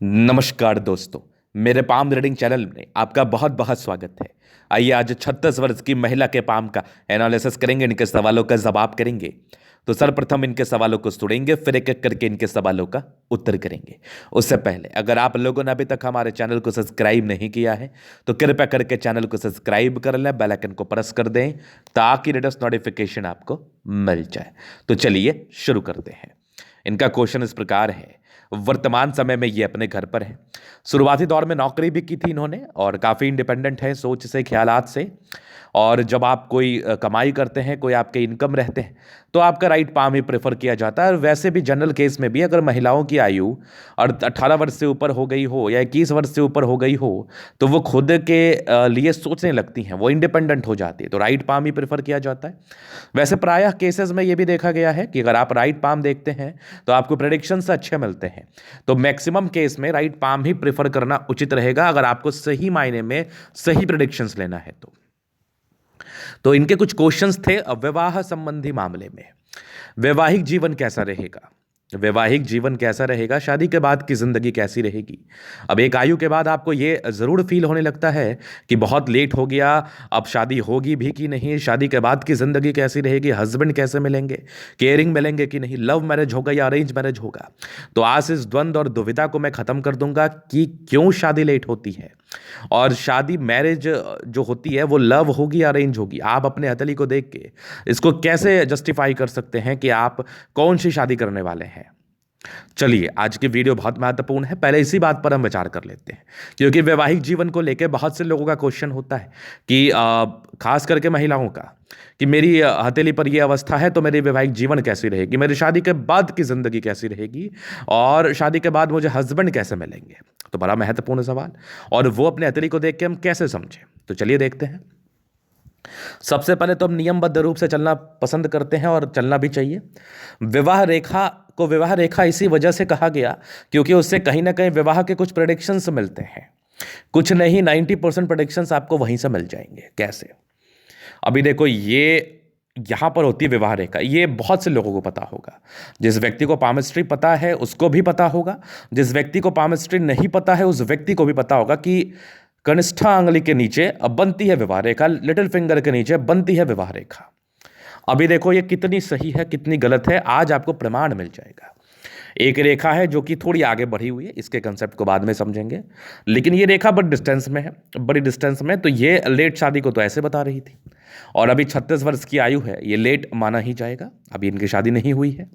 नमस्कार दोस्तों, मेरे पाम रीडिंग चैनल में आपका बहुत बहुत स्वागत है। आइए आज 36 वर्ष की महिला के पाम का एनालिसिस करेंगे, इनके सवालों का जवाब करेंगे। तो सर्वप्रथम इनके सवालों को सुनेंगे, फिर एक एक करके इनके सवालों का उत्तर करेंगे। उससे पहले अगर आप लोगों ने अभी तक हमारे चैनल को सब्सक्राइब नहीं किया है तो कृपया करके चैनल को सब्सक्राइब कर लें, बेल आइकन को प्रेस कर दें ताकि लेटेस्ट नोटिफिकेशन आपको मिल जाए। तो चलिए शुरू करते हैं। इनका क्वेश्चन इस प्रकार है, वर्तमान समय में ये अपने घर पर है। शुरुआती दौर में नौकरी भी की थी इन्होंने और काफ़ी इंडिपेंडेंट है सोच से, ख्यालात से। और जब आप कोई कमाई करते हैं, कोई आपके इनकम रहते हैं, तो आपका राइट पाम ही प्रेफर किया जाता है। और वैसे भी जनरल केस में भी अगर महिलाओं की आयु और 18 वर्ष से ऊपर हो गई हो या 21 वर्ष से ऊपर हो गई हो तो वो खुद के लिए सोचने लगती हैं, वो इंडिपेंडेंट हो जाती है, तो राइट पाम ही प्रेफर किया जाता है। वैसे प्रायः केसेस में ये भी देखा गया है कि अगर आप राइट पाम देखते हैं तो आपको प्रेडिक्शंस अच्छे मिलते हैं। तो मैक्सिमम केस में राइट पाम ही प्रेफर करना उचित रहेगा अगर आपको सही मायने में सही प्रेडिक्शंस लेना है तो इनके कुछ क्वेश्चंस थे विवाह संबंधी मामले में। वैवाहिक जीवन कैसा रहेगा, वैवाहिक जीवन कैसा रहेगा, शादी के बाद की जिंदगी कैसी रहेगी। अब एक आयु के बाद आपको ये जरूर फील होने लगता है कि बहुत लेट हो गया, अब शादी होगी भी कि नहीं, शादी के बाद की जिंदगी कैसी रहेगी, हस्बैंड कैसे मिलेंगे, केयरिंग मिलेंगे कि नहीं, लव मैरिज होगा या अरेंज मैरिज होगा। तो आज इस द्वंद्व और दुविधा को मैं खत्म कर दूंगा कि क्यों शादी लेट होती है और शादी मैरिज जो होती है वो लव होगी या अरेंज होगी। आप अपने हथेली को देख के इसको कैसे जस्टिफाई कर सकते हैं कि आप कौन सी शादी करने वाले हैं। चलिए, आज की वीडियो बहुत महत्वपूर्ण है, पहले इसी बात पर हम विचार कर लेते हैं क्योंकि वैवाहिक जीवन को लेकर बहुत से लोगों का क्वेश्चन होता है कि खास करके महिलाओं का कि मेरी हथेली पर यह अवस्था है तो मेरी वैवाहिक जीवन कैसी रहेगी, मेरी शादी के बाद की जिंदगी कैसी रहेगी और शादी के बाद मुझे हस्बैंड कैसे मिलेंगे। तो बड़ा महत्वपूर्ण सवाल, और वो अपने हथेली को देख के हम कैसे समझें। तो चलिए देखते हैं। सबसे पहले तो हम नियमबद्ध रूप से चलना पसंद करते हैं और चलना भी चाहिए। विवाह रेखा को विवाह रेखा इसी वजह से कहा गया क्योंकि उससे कहीं ना कहीं विवाह के कुछ प्रेडिक्शंस मिलते हैं। कुछ नहीं, 90% प्रेडिक्शंस आपको वहीं से मिल जाएंगे। कैसे? अभी देखो, ये यहां पर होती है विवाह रेखा, ये बहुत से लोगों को पता होगा। जिस व्यक्ति को पामिस्ट्री पता है उसको भी पता होगा, जिस व्यक्ति को पामिस्ट्री नहीं पता है उस व्यक्ति को भी पता होगा कि कनिष्ठा अंगुली के नीचे अब बनती है विवाह रेखा, लिटिल फिंगर के नीचे बनती है विवाह रेखा। अभी देखो ये कितनी सही है कितनी गलत है, आज आपको प्रमाण मिल जाएगा। एक रेखा है जो कि थोड़ी आगे बढ़ी हुई है, इसके कंसेप्ट को बाद में समझेंगे, लेकिन ये रेखा बड़ी डिस्टेंस में है, बड़ी डिस्टेंस में। तो ये लेट शादी को तो ऐसे बता रही थी और अभी 36 वर्ष की आयु है, ये लेट माना ही जाएगा, अभी इनकी शादी नहीं हुई है।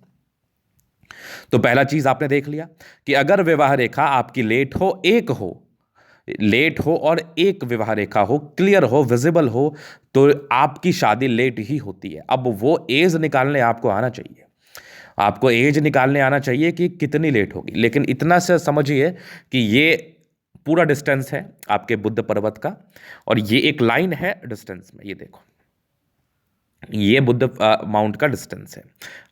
तो पहला चीज आपने देख लिया कि अगर विवाह रेखा आपकी लेट हो, एक हो, लेट हो और एक विवाह रेखा हो, क्लियर हो, विजिबल हो, तो आपकी शादी लेट ही होती है। अब वो एज निकालने आपको आना चाहिए, आपको एज निकालने आना चाहिए कि कितनी लेट होगी। लेकिन इतना से समझिए कि ये पूरा डिस्टेंस है आपके बुद्ध पर्वत का और ये एक लाइन है डिस्टेंस में। ये देखो, ये बुद्ध माउंट का डिस्टेंस है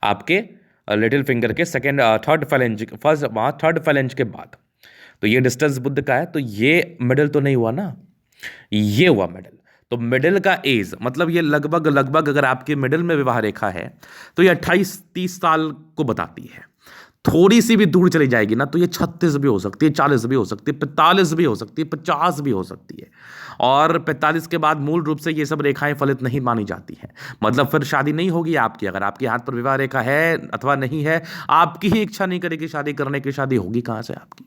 आपके लिटिल फिंगर के सेकेंड थर्ड फेलेंज, फर्स्ट वहाँ थर्ड फेलेंज के बाद। तो ये डिस्टेंस बुद्ध का है, तो ये मिडिल तो नहीं हुआ ना, ये हुआ मिडिल। तो मिडिल का एज मतलब ये लगभग लगभग अगर आपके मिडिल में विवाह रेखा है तो ये 28-30 साल को बताती है। थोड़ी सी भी दूर चली जाएगी ना तो ये 36 भी हो सकती है, 40 भी हो सकती है, 45 भी हो सकती है, 50 भी हो सकती है। और 45 के बाद मूल रूप से ये सब रेखाएं फलित नहीं मानी जाती हैं, मतलब फिर शादी नहीं होगी आपकी। अगर आपके हाथ पर विवाह रेखा है अथवा नहीं है, आपकी ही इच्छा नहीं करेगी शादी करने की, शादी होगी कहां से आपकी।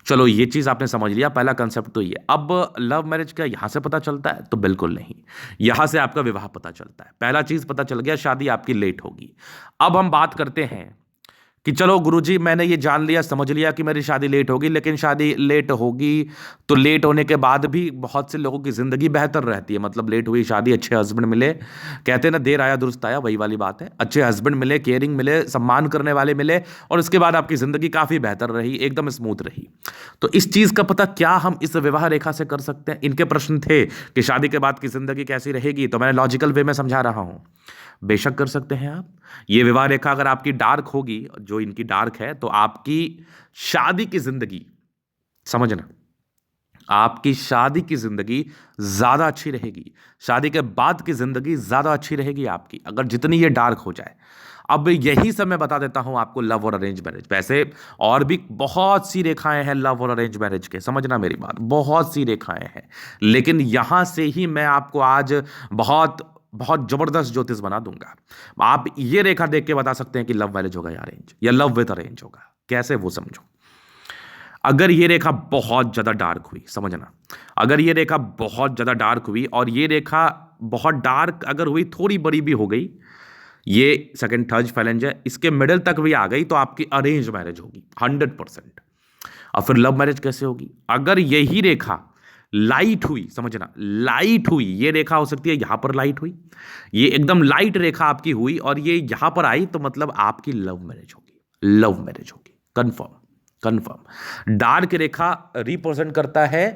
चलो, ये चीज आपने समझ लिया, पहला कंसेप्ट तो ये। अब लव मैरिज का यहां से पता चलता है तो बिल्कुल नहीं, यहां से आपका विवाह पता चलता है। पहला चीज पता चल गया, शादी आपकी लेट होगी। अब हम बात करते हैं कि चलो गुरुजी, मैंने ये जान लिया, समझ लिया कि मेरी शादी लेट होगी, लेकिन शादी लेट होगी तो लेट होने के बाद भी बहुत से लोगों की जिंदगी बेहतर रहती है। मतलब लेट हुई शादी, अच्छे हस्बैंड मिले, कहते हैं ना देर आया दुरुस्त आया, वही वाली बात है। अच्छे हस्बैंड मिले, केयरिंग मिले, सम्मान करने वाले मिले और इसके बाद आपकी जिंदगी काफी बेहतर रही, एकदम स्मूथ रही। तो इस चीज का पता क्या हम इस विवाह रेखा से कर सकते हैं? इनके प्रश्न थे कि शादी के बाद की जिंदगी कैसी रहेगी, तो मैंने लॉजिकल वे में समझा रहा हूं। बेशक कर सकते हैं आप। ये विवाह रेखा अगर आपकी डार्क होगी, जो इनकी डार्क है, तो आपकी शादी की जिंदगी, समझना, आपकी शादी की जिंदगी ज्यादा अच्छी रहेगी, शादी के बाद की जिंदगी ज्यादा अच्छी रहेगी आपकी, अगर जितनी ये डार्क हो जाए। अब यही सब मैं बता देता हूं आपको लव और अरेंज मैरिज। वैसे और भी बहुत सी रेखाएं हैं लव और अरेंज मैरिज के, समझना मेरी बात, बहुत सी रेखाएं हैं, लेकिन यहां से ही मैं आपको आज बहुत बहुत जबरदस्त ज्योतिष बना दूंगा। आप ये रेखा देख के बता सकते हैं कि लव मैरिज होगा या अरेंज, या लव विद अरेंज होगा। कैसे, वो समझो। अगर ये रेखा बहुत ज्यादा डार्क हुई, समझना, अगर ये रेखा बहुत ज्यादा डार्क हुई और ये रेखा बहुत डार्क अगर हुई, थोड़ी बड़ी भी हो गई, ये सेकंड थर्ड फैलेंज है, इसके मिडिल तक भी आ गई, तो आपकी अरेंज मैरिज होगी 100%। और फिर लव मैरिज कैसे होगी? अगर यही रेखा लाइट हुई, समझना, लाइट हुई, ये रेखा हो सकती है यहां पर लाइट हुई, ये एकदम लाइट रेखा आपकी हुई और ये यहां पर आई, तो मतलब आपकी लव मैरिज होगी, लव मैरिज होगी, कंफर्म कंफर्म। डार्क रेखा रिप्रेजेंट करता है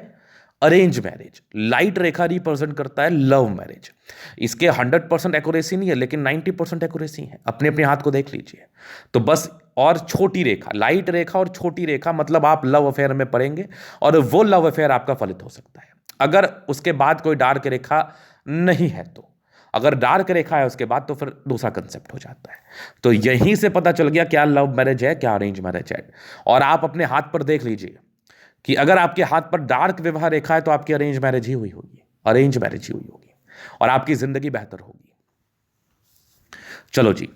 अरेंज मैरिज, लाइट रेखा रिप्रेजेंट करता है लव मैरिज। इसके 100% एक्यूरेसी नहीं है, लेकिन 90% एक्यूरेसी है। अपने अपने हाथ को देख लीजिए। तो बस, और छोटी रेखा, लाइट रेखा और छोटी रेखा, मतलब आप लव अफेयर में पड़ेंगे और वो लव अफेयर आपका फलित हो सकता है। अगर उसके बाद कोई डार्क रेखा नहीं है तो, अगर डार्क रेखा है उसके बाद, तो फिर दूसरा कंसेप्ट हो जाता है। तो यहीं से पता चल गया क्या लव मैरिज है, क्या अरेंज मैरिज है। और आप अपने हाथ पर देख लीजिए कि अगर आपके हाथ पर डार्क विवाह रेखा है तो आपकी अरेंज मैरिज ही हुई होगी, अरेंज मैरिज ही हुई होगी, और आपकी जिंदगी बेहतर होगी। चलो जी,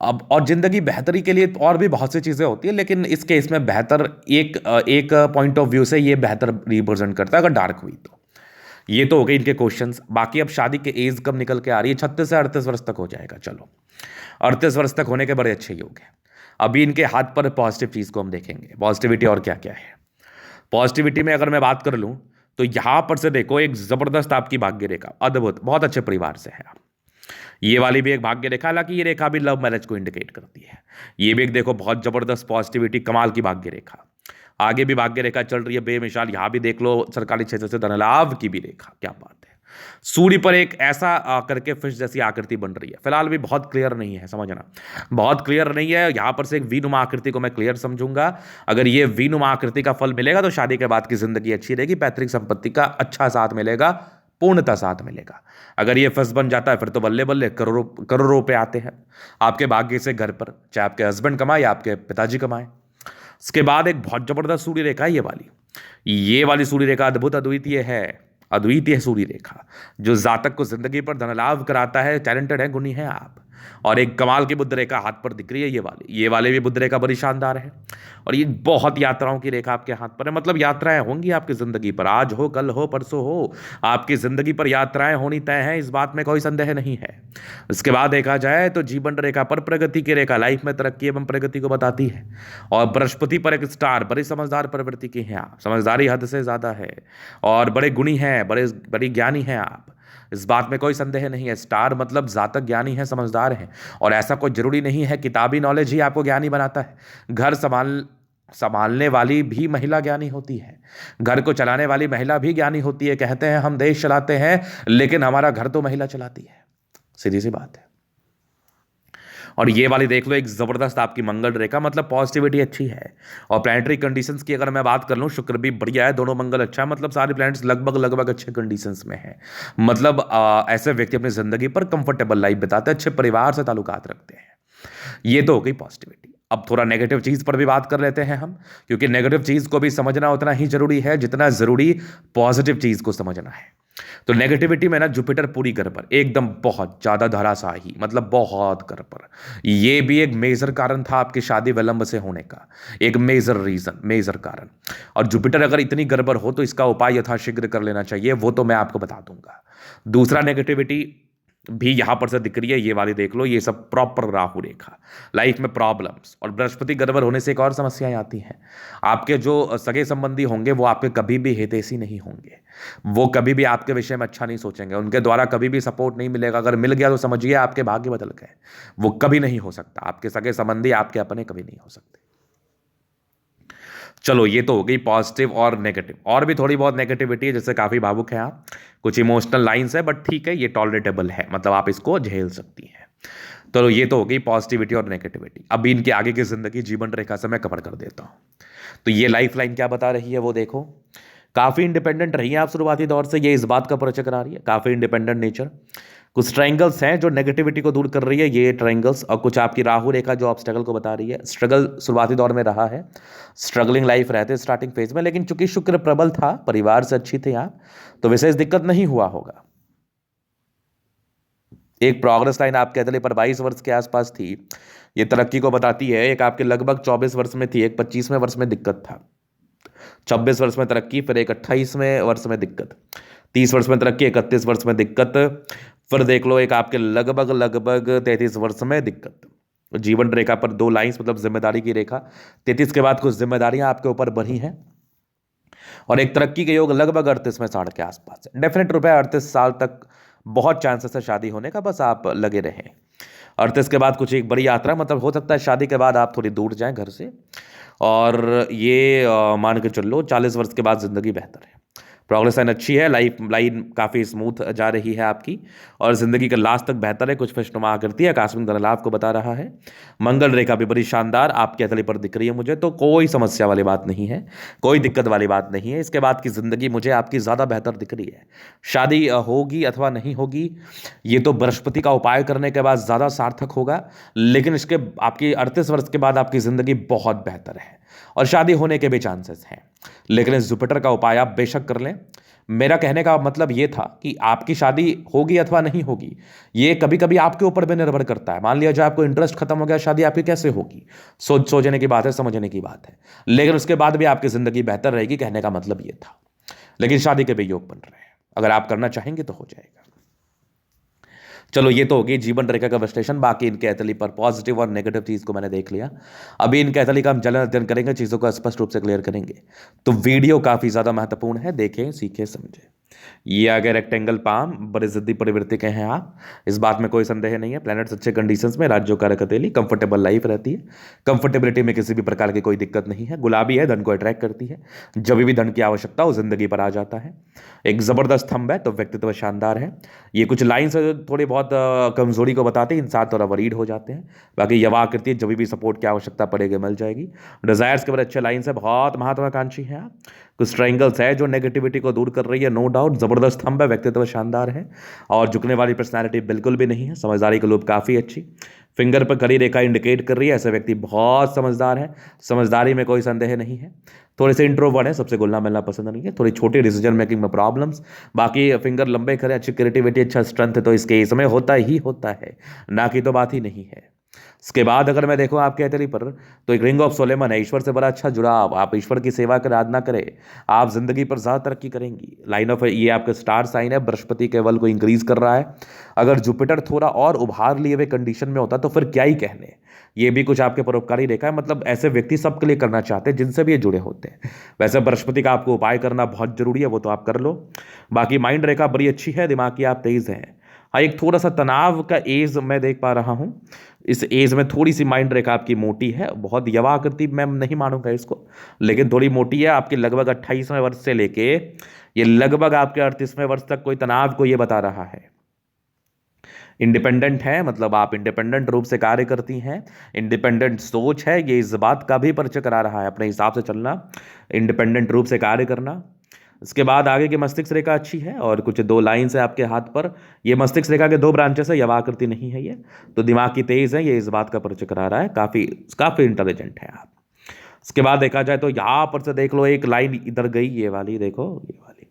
अब और जिंदगी बेहतरी के लिए और भी बहुत सी चीजें होती है, लेकिन इस केस में बेहतर एक पॉइंट ऑफ व्यू से ये बेहतर रिप्रेजेंट करता है अगर डार्क हुई तो। ये तो हो गए इनके क्वेश्चंस। बाकी अब शादी के एज कब निकल के आ रही है? 36 से 38 वर्ष तक हो जाएगा। चलो, 38 वर्ष तक होने के बड़े अच्छे योग हैं। अभी इनके हाथ पर पॉजिटिव चीज को हम देखेंगे, पॉजिटिविटी और क्या क्या है। पॉजिटिविटी में अगर मैं बात कर लूं तो यहां पर से देखो, एक जबरदस्त आपकी भाग्य रेखा, अद्भुत, बहुत अच्छे परिवार से है आप। ये वाली भी एक भाग्य रेखा, हालांकि ये रेखा भी लव मैरिज को इंडिकेट करती है। ये भी एक देखो बहुत जबरदस्त पॉजिटिविटी, कमाल की भाग्य रेखा। आगे भी भाग्य रेखा चल रही है बेमिसाल, यहां भी देख लो सरकारी क्षेत्र से धनलाभ की भी रेखा, क्या बात है। सूर्य पर एक ऐसा करके फिश जैसी आकृति बन रही है, फिलहाल भी बहुत क्लियर नहीं है, समझना, बहुत क्लियर नहीं है। यहां पर से एक वी नुमा आकृति को मैं क्लियर समझूंगा। अगर ये वी नुमा आकृति का फल मिलेगा तो शादी के बाद की जिंदगी अच्छी रहेगी, पैतृक संपत्ति का अच्छा साथ मिलेगा, पूर्णता साथ मिलेगा। अगर ये फस बन जाता है फिर तो बल्ले बल्ले, करोड़ों करोड़ों रुपए आते हैं आपके भाग्य से घर पर, चाहे आपके हस्बैंड कमाए या आपके पिताजी कमाए। उसके बाद एक बहुत जबरदस्त सूर्य रेखा है ये वाली सूर्य रेखा अद्भुत अद्वितीय है, अद्वितीय सूर्य रेखा, जो जातक को जिंदगी पर धनलाभ कराता है। टैलेंटेड है, गुणी है आप। और एक कमाल की बुध रेखा हाथ पर दिख रही है, ये वाले भी बुध रेखा बड़ी शानदार है। और ये बहुत यात्राओं की रेखा आपके हाथ पर है, मतलब यात्राएं होंगी आपकी जिंदगी पर, आज हो कल हो परसों हो, आपकी जिंदगी पर यात्राएं होनी तय है, इस बात में कोई संदेह नहीं है। इसके बाद देखा जाए तो जीवन रेखा पर प्रगति की रेखा, लाइफ में तरक्की एवं प्रगति को बताती है। और बृहस्पति पर एक स्टार, बड़ी समझदार प्रवृत्ति की हैं आप, समझदारी हद से ज्यादा है, और बड़े गुणी हैं, बड़े ज्ञानी हैं आप, इस बात में कोई संदेह नहीं है। स्टार मतलब जातक ज्ञानी है, समझदार है। और ऐसा कोई जरूरी नहीं है किताबी नॉलेज ही आपको ज्ञानी बनाता है। घर संभालने वाली भी महिला ज्ञानी होती है, घर को चलाने वाली महिला भी ज्ञानी होती है। कहते हैं हम देश चलाते हैं, लेकिन हमारा घर तो महिला चलाती है, सीधी सी बात है। और ये वाली देख लो, एक जबरदस्त आपकी मंगल रेखा, मतलब पॉजिटिविटी अच्छी है। और प्लैनेटरी कंडीशंस की अगर मैं बात कर लूं, शुक्र भी बढ़िया है, दोनों मंगल अच्छा है, मतलब सारे प्लैनेट्स लगभग अच्छे कंडीशंस में है। मतलब ऐसे व्यक्ति अपनी जिंदगी पर कंफर्टेबल लाइफ बिताते हैं, अच्छे परिवार से ताल्लुकात रखते हैं। ये तो हो गई पॉजिटिविटी। अब थोड़ा नेगेटिव चीज पर भी बात कर लेते हैं हम, क्योंकि नेगेटिव चीज को भी समझना उतना ही जरूरी है जितना जरूरी पॉजिटिव चीज को समझना है। तो नेगेटिविटी में ना जुपिटर पूरी घर पर एकदम बहुत ज्यादा धराशाही, मतलब बहुत घर पर। ये भी एक मेजर कारण था आपकी शादी विलंब से होने का, एक मेजर रीजन, मेजर कारण। और जुपिटर अगर इतनी गड़बड़ हो तो इसका उपाय यथाशीघ्र कर लेना चाहिए, वो तो मैं आपको बता दूंगा। दूसरा नेगेटिविटी भी यहां पर से दिख रही है, ये वाली देख लो, ये सब प्रॉपर राहु रेखा, लाइफ में प्रॉब्लम्स। और बृहस्पति गड़बड़ होने से एक और समस्याएं आती हैं। आपके जो सगे संबंधी होंगे वो आपके कभी भी हितैषी नहीं होंगे, वो कभी भी आपके विषय में अच्छा नहीं सोचेंगे, उनके द्वारा कभी भी सपोर्ट नहीं मिलेगा। अगर मिल गया तो समझिए आपके भाग्य बदल गए, वो कभी नहीं हो सकता। आपके सगे संबंधी आपके अपने कभी नहीं हो सकते। चलो, ये तो हो गई पॉजिटिव और नेगेटिव। और भी थोड़ी बहुत नेगेटिविटी है, जैसे काफी भावुक है आप, कुछ इमोशनल लाइंस है, बट ठीक है, ये टॉलरेटेबल है, मतलब आप इसको झेल सकती हैं। तो ये तो हो गई पॉजिटिविटी और नेगेटिविटी। अब इनके आगे की जिंदगी जीवन रेखा से मैं कवर कर देता हूं। तो ये लाइफ लाइन क्या बता रही है वो देखो, काफी इंडिपेंडेंट रही है आप शुरुआती दौर से, ये इस बात का परिचय करा रही है, काफी इंडिपेंडेंट नेचर। कुछ ट्रायंगल्स हैं जो नेगेटिविटी को दूर कर रही है, ये ट्रायंगल्स, और कुछ आपकी राहु रेखा जो ऑब्स्टेकल को बता रही है। स्ट्रगल शुरुआती दौर में रहा है, स्ट्रगलिंग लाइफ रहते स्टार्टिंग फेज में, लेकिन चूंकि शुक्र प्रबल था, परिवार से अच्छी थे आप, तो विशेष दिक्कत नहीं हुआ होगा। एक प्रोग्रेस लाइन आपके चले पर 22 वर्ष के आसपास थी, ये तरक्की को बताती है। एक आपके लगभग 24 वर्ष में थी, एक 25वें वर्ष में दिक्कत था, 26 वर्ष में तरक्की, फिर एक 28वें वर्ष में दिक्कत, 30 वर्ष में तरक्की, 31 वर्ष में दिक्कत, फिर देख लो एक आपके लगभग लगभग 33 वर्ष में दिक्कत। जीवन रेखा पर 2 लाइंस, मतलब जिम्मेदारी की रेखा, 33 के बाद कुछ जिम्मेदारियां आपके ऊपर बढ़ी हैं, और एक तरक्की के योग लगभग 38वें साल के आसपास है। डेफिनेट रुपये 38 साल तक बहुत चांसेस है शादी होने का, बस आप लगे रहें। 38 के बाद कुछ एक बड़ी यात्रा, मतलब हो सकता है शादी के बाद आप थोड़ी दूर जाएं घर से, और ये मान के चल लो 40 वर्ष के बाद ज़िंदगी बेहतर है। प्रोग्रेस लाइन अच्छी है, लाइफ लाइन काफ़ी स्मूथ जा रही है आपकी, और ज़िंदगी का लास्ट तक बेहतर है। कुछ खुशनुमा आकृति है, आकस्मिक धन लाभ को बता रहा है। मंगल रेखा भी बड़ी शानदार आपके हथेली पर दिख रही है मुझे, तो कोई समस्या वाली बात नहीं है, कोई दिक्कत वाली बात नहीं है। इसके बाद की ज़िंदगी मुझे आपकी ज़्यादा बेहतर दिख रही है। शादी होगी अथवा नहीं होगी, ये तो बृहस्पति का उपाय करने के बाद ज़्यादा सार्थक होगा, लेकिन इसके आपकी 38 वर्ष के बाद आपकी ज़िंदगी बहुत बेहतर है, और शादी होने के भी चांसेस हैं। लेकिन इस जुपिटर का उपाय आप बेशक कर लें। मेरा कहने का मतलब ये था कि आपकी शादी होगी अथवा नहीं होगी, ये कभी कभी आपके ऊपर भी निर्भर करता है। मान लिया जाए आपको इंटरेस्ट खत्म हो गया, शादी आपकी कैसे होगी? सोचने की बात है, समझने की बात है, लेकिन उसके बाद भी आपकी ज़िंदगी बेहतर रहेगी, कहने का मतलब ये था। लेकिन शादी के भी योग बन रहे हैं, अगर आप करना चाहेंगे तो हो जाएगा। चलो, ये तो होगी जीवन रेखा का विश्लेषण। बाकी इनके एथली पर पॉजिटिव और नेगेटिव चीज़ को मैंने देख लिया। अभी इनके एथली का हम जलन अध्ययन करेंगे, चीज़ों को स्पष्ट रूप से क्लियर करेंगे। तो वीडियो काफ़ी ज़्यादा महत्वपूर्ण है, देखें, सीखें, समझें। ये आ गए रेक्टेंगल पाम, बड़े जिद्दी प्रवृत्ति के हैं आप, इस बात में कोई संदेह नहीं है। प्लैनेट्स अच्छे कंडीशंस में, राज्यों का हथेली, कंफर्टेबल लाइफ रहती है, कंफर्टेबिलिटी में किसी भी प्रकार की कोई दिक्कत नहीं है। गुलाबी है, धन को अट्रैक्ट करती है, जब भी धन की आवश्यकता हो जिंदगी पर आ जाता है। एक ज़बरदस्त स्तंभ है, तो व्यक्तित्व शानदार है। ये कुछ लाइन्स थोड़ी बहुत कमजोरी को बताते हैं, इंसान थोड़ा वरीड हो जाते हैं। बाकी यवा आकृति, जब भी सपोर्ट की आवश्यकता पड़ेगी मिल जाएगी। डिजायर्स के बड़े अच्छे लाइन्स है, बहुत महत्वाकांक्षी है आप। कुछ ट्रायंगल्स है जो नेगेटिविटी को दूर कर रही है, नो डाउट। जबरदस्त स्तंभ है, व्यक्तित्व शानदार है, और झुकने वाली पर्सनालिटी बिल्कुल भी नहीं है। समझदारी के लोग काफ़ी अच्छी, फिंगर पर कड़ी रेखा इंडिकेट कर रही है, ऐसे व्यक्ति बहुत समझदार है, समझदारी में कोई संदेह नहीं है। थोड़े से इंट्रोवर्ट है, सबसे घुलना मिलना पसंद नहीं है, थोड़ी छोटी डिसीजन मेकिंग में प्रॉब्लम्स। बाकी फिंगर लंबे करें, अच्छी क्रिएटिविटी, अच्छा स्ट्रेंथ है, तो इस केस में होता ही होता है, ना कि तो बात ही नहीं है। इसके बाद अगर मैं देखूँ आपके हथेली पर, तो एक रिंग ऑफ सोलेमन है, ईश्वर से बड़ा अच्छा जुड़ाव। आप ईश्वर की सेवा कर आराधना करें, आप जिंदगी पर ज़्यादा तरक्की करेंगी। लाइन ऑफ, ये आपका स्टार साइन है, बृहस्पति केवल को इंक्रीज कर रहा है। अगर जुपिटर थोड़ा और उभार लिए हुए कंडीशन में होता तो फिर क्या ही कहने। ये भी कुछ आपके परोपकारी रेखा है, मतलब ऐसे व्यक्ति सबके लिए करना चाहते हैं जिनसे भी ये जुड़े होते हैं। वैसे बृहस्पति का आपको उपाय करना बहुत जरूरी है, वो तो आप कर लो। बाकी माइंड रेखा बड़ी अच्छी है, दिमाग की आप तेज हैं। हाँ, एक थोड़ा सा तनाव का एज मैं देख पा रहा हूँ, इस एज में थोड़ी सी माइंड रेखा आपकी मोटी है, बहुत यवा आकृति मैं नहीं मानूंगा इसको, लेकिन थोड़ी मोटी है। आपके लगभग 28वें वर्ष से लेके ये लगभग आपके 38वें वर्ष तक कोई तनाव को ये बता रहा है। इंडिपेंडेंट है, मतलब आप इंडिपेंडेंट रूप से कार्य करती हैं, इंडिपेंडेंट सोच है, ये इस बात का भी परिचय करा रहा है, अपने हिसाब से चलना, इंडिपेंडेंट रूप से कार्य करना। इसके बाद आगे की मस्तिष्क रेखा अच्छी है, और कुछ 2 लाइन्स है आपके हाथ पर, ये मस्तिष्क रेखा के 2 ब्रांचेस है, यवाकृति नहीं है ये, तो दिमाग की तेज है, ये इस बात का परिचय करा रहा है, काफ़ी काफ़ी इंटेलिजेंट है आप। इसके बाद देखा जाए तो यहाँ पर से देख लो, एक लाइन इधर गई, ये वाली देखो, ये वाली,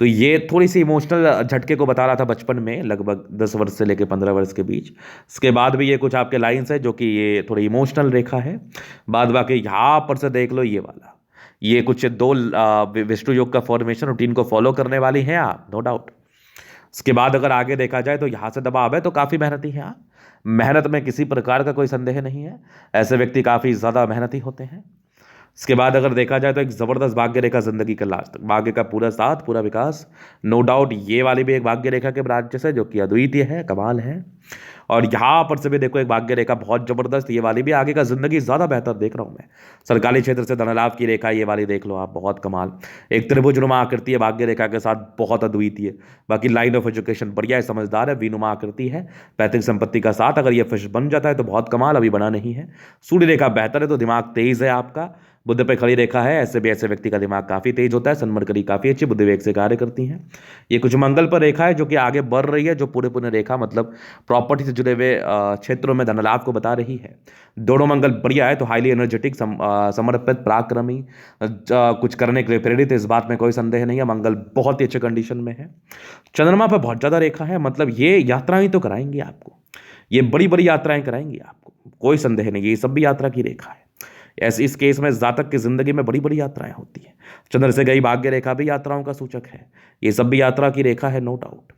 तो ये थोड़ी सी इमोशनल झटके को बता रहा था बचपन में, लगभग 10 वर्ष से लेकर 15 वर्ष के बीच। इसके बाद भी ये कुछ आपके लाइन्स है जो कि ये थोड़ी इमोशनल रेखा है। बाद बाकी यहाँ पर से देख लो, ये वाला, ये कुछ 2 विष्णु योग का फॉर्मेशन रूटीन को फॉलो करने वाली हैं आप, नो डाउट। इसके बाद अगर आगे देखा जाए तो यहाँ से दबाव है, तो काफ़ी मेहनती हैं आप, मेहनत में किसी प्रकार का कोई संदेह नहीं है, ऐसे व्यक्ति काफ़ी ज़्यादा मेहनती होते हैं। इसके बाद अगर देखा जाए तो एक ज़बरदस्त भाग्य रेखा जिंदगी का लास्ट, भाग्य का पूरा साथ, पूरा विकास, नो डाउट। ये वाली भी एक भाग्य रेखा के ब्रांचेस है जो कि अद्वितीय है, कमाल है। और यहाँ पर से भी देखो एक भाग्य रेखा बहुत जबरदस्त, ये वाली भी आगे का जिंदगी ज़्यादा बेहतर देख रहा हूँ मैं। सरकारी क्षेत्र से धन लाभ की रेखा, ये वाली देख लो आप, बहुत कमाल। एक त्रिभुजनुमा आकृति है भाग्य रेखा के साथ, बहुत अद्वितीय। बाकी लाइन ऑफ एजुकेशन बढ़िया है, समझदार है, विनुमा आकृति है, पैतृक संपत्ति का साथ, अगर ये फिश बन जाता है तो बहुत कमाल, अभी बना नहीं है। सूर्य रेखा बेहतर है, तो दिमाग तेज है आपका। बुध पे खड़ी रेखा है, ऐसे भी ऐसे व्यक्ति का दिमाग काफी तेज होता है, सन्मरकरी काफी अच्छी बुद्धि वेग से कार्य करती हैं। ये कुछ मंगल पर रेखा है जो कि आगे बढ़ रही है, जो पूरे पूरे रेखा मतलब प्रॉपर्टी से जुड़े हुए क्षेत्रों में धन लाभ को बता रही है। दोनों मंगल बढ़िया है तो हाईली एनर्जेटिक, समर्पित, पराक्रमी, कुछ करने के लिए प्रेरित, इस बात में कोई संदेह नहीं है। मंगल बहुत ही अच्छे कंडीशन में है। चंद्रमा पर बहुत ज्यादा रेखा है, मतलब ये यात्राएं तो कराएंगी आपको, ये बड़ी बड़ी यात्राएं कराएंगी आपको, कोई संदेह नहीं, ये सब भी यात्रा की रेखा है। ऐसे इस केस में जातक की जिंदगी में बड़ी बड़ी यात्राएं होती हैं। चंद्र से गई भाग्य रेखा भी यात्राओं का सूचक है, ये सब भी यात्रा की रेखा है, नो डाउट।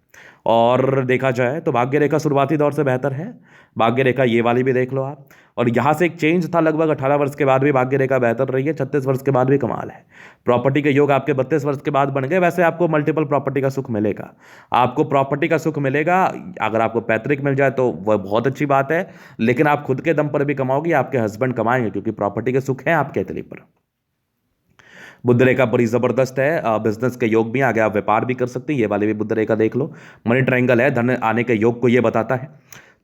और देखा जाए तो भाग्य रेखा शुरुआती दौर से बेहतर है। भाग्य रेखा ये वाली भी देख लो आप, और यहाँ से एक चेंज था, लगभग 18 वर्ष के बाद भी भाग्य रेखा बेहतर रही है, 36 वर्ष के बाद भी कमाल है। प्रॉपर्टी के योग आपके 32 वर्ष के बाद बन गए। वैसे आपको मल्टीपल प्रॉपर्टी का सुख मिलेगा, आपको प्रॉपर्टी का सुख मिलेगा। अगर आपको पैतृक मिल जाए तो वह बहुत अच्छी बात है, लेकिन आप खुद के दम पर भी कमाओगे, आपके हस्बैंड कमाएंगे, क्योंकि प्रॉपर्टी के सुख हैं आपके तले पर। बुध रेखा बड़ी जबरदस्त है, बिजनेस के योग भी आ गया, आप व्यापार भी कर सकते हैं। ये वाले भी बुध रेखा देख लो, मनी ट्रायंगल है, धन आने के योग को ये बताता है।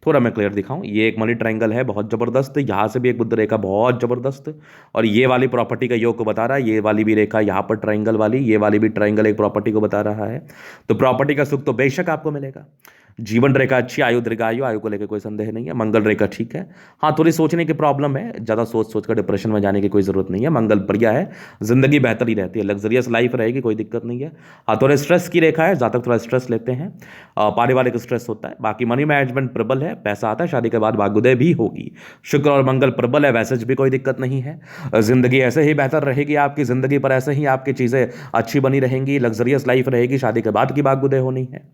थोड़ा मैं क्लियर दिखाऊं, ये एक मनी ट्रायंगल है बहुत जबरदस्त, यहाँ से भी एक बुध रेखा बहुत जबरदस्त, और ये वाली प्रॉपर्टी का योग को बता रहा है। ये वाली भी रेखा यहाँ पर ट्रायंगल वाली, ये वाली भी ट्रायंगल एक प्रॉपर्टी को बता रहा है। तो प्रॉपर्टी का सुख तो बेशक आपको मिलेगा। जीवन रेखा अच्छी, आयु दीर्घायु, आयु को लेकर कोई संदेह नहीं है। मंगल रेखा ठीक है, हाँ थोड़ी सोचने की प्रॉब्लम है, ज़्यादा सोच सोच कर डिप्रेशन में जाने की कोई ज़रूरत नहीं है। मंगल बढ़िया है, जिंदगी बेहतर ही रहती है, लग्जरियस लाइफ रहेगी, कोई दिक्कत नहीं है। हाँ थोड़े स्ट्रेस की रेखा है, जातक थोड़ा स्ट्रेस लेते हैं, पारिवारिक स्ट्रेस होता है। बाकी मनी मैनेजमेंट प्रबल है, पैसा आता है, शादी के बाद भाग्योदय भी होगी। शुक्र और मंगल प्रबल है, वैसे भी कोई दिक्कत नहीं है। जिंदगी ऐसे ही बेहतर रहेगी आपकी, जिंदगी पर ऐसे ही आपकी चीज़ें अच्छी बनी रहेंगी, लग्जरियस लाइफ रहेगी, शादी के बाद की भाग्योदय होनी है।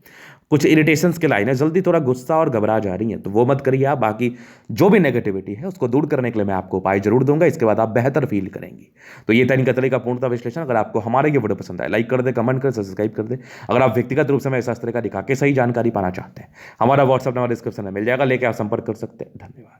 कुछ इरिटेशंस के लाइन है, जल्दी थोड़ा गुस्सा और घबरा जा रही हैं, तो वो मत करिए आप। बाकी जो भी नेगेटिविटी है उसको दूर करने के लिए मैं आपको उपाय जरूर दूंगा, इसके बाद आप बेहतर फील करेंगी। तो ये था इनका तरीका पूर्णता विश्लेषण। अगर आपको हमारे ये वीडियो पसंद आए, लाइक कर दे, कमेंट कर, सब्सक्राइब कर दे। अगर आप व्यक्तिगत रूप से मेरे शास्त्र का दिखा के सही जानकारी पाना चाहते हैं, हमारा व्हाट्सअप नंबर डिस्क्रिप्शन में मिल जाएगा, लेके आप संपर्क कर सकते हैं। धन्यवाद।